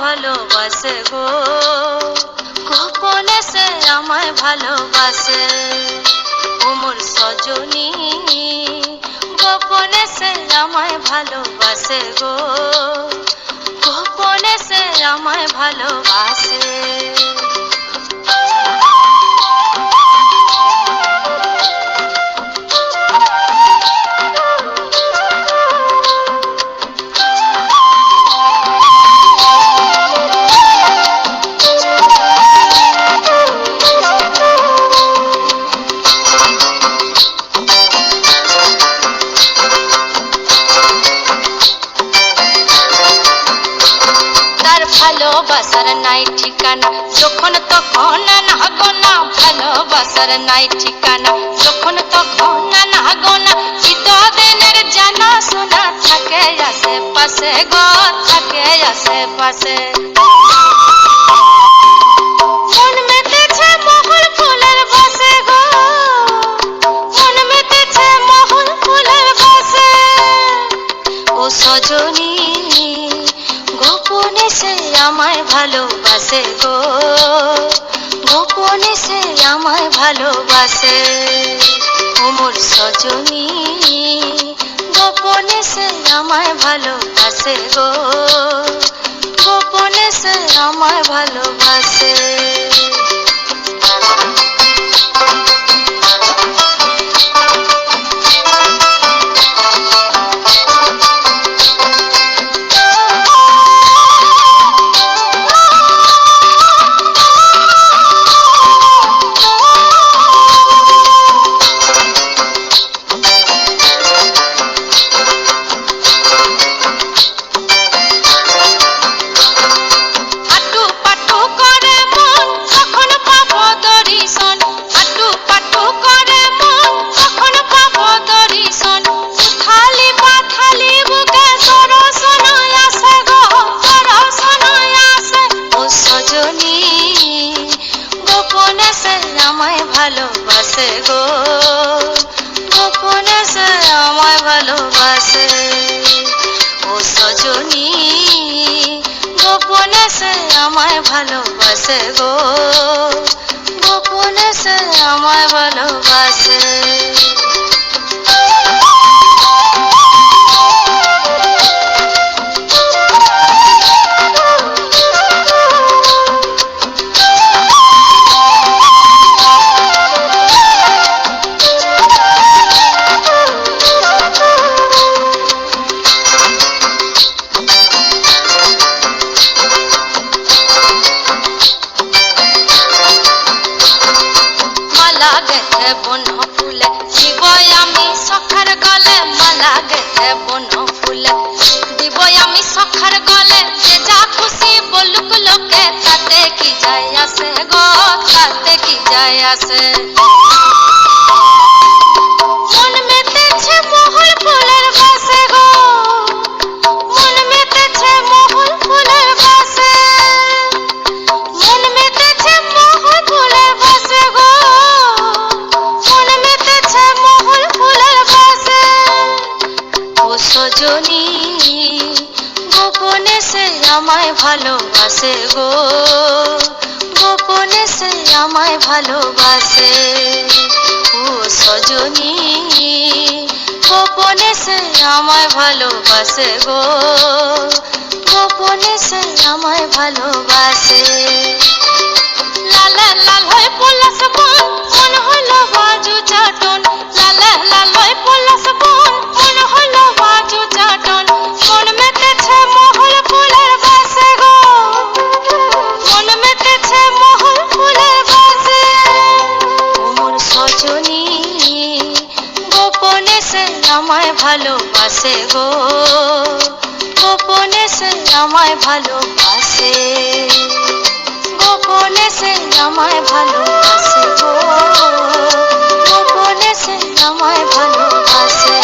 ভালোবাসে গো, গোপনে সে আমায় ভালোবাসে। ও মোর সজনী গোপনে সে আমায় ভালোবাসে গো, গোপনে সে আমায় ভালোবাসে। ভালোবাসার নাই ঠিকানা, যখন তখন না গোনা, ভালোবাসার নাই ঠিকানা, যখন তখন না গোনা, চিরদিনের জানা শোনা থাকে আশেপাশে গো, থাকে আশেপাশে। মন মেতেছে মহুল ফুলের বাসে গো, মন মেতেছে মহুল ফুলের বাসে। ও সজনী গোপনে সে আমায় ভালোবাসে গো, গোপনে সে আমায় ভালোবাসে। ও মোর সজনী গোপনে সে আমায় ভালোবাসে গো, গোপনে সে আমায় ভালোবাসে। ভালোবাসে গো, গোপনে সে আমায় ভালোবাসে। ও সজনী গোপনে সে আমায় ভালোবাসে গো, গোপনে সে আমায় ভালোবাসে। বন ফুলে দিব আমি সখার গলে, মালা গেথে বন ফুলে দিব আমি সখার গলে। যে যা খুশি বলুক লোকে, তাতে কি যায় আসে গো, তাতে কি যায় আসে। মন মেতেছে মহুল ফুলের বাসে গো, মন মেতেছে মহুল ফুলের বাসে। মন মেতেছে মহুল ফুলের বাসে গো, সজনী গোপনে সে আমায় ভালোবাসে গো, গোপনে সে আমায় ভালোবাসে। ও সজনী গোপনে সে আমায় ভালোবাসে গো, গোপনে সে আমায় ভালোবাসে। লাল লাল হয়ে পলাশ বন, মন হলো বাজু চাটন, লাল লাল হয়ে ভালোবাসে গো, গোপনে সে আমায় ভালোবাসে, গোপনে সে আমায় ভালোবাসে গো, গোপনে সে আমায় ভালোবাসে।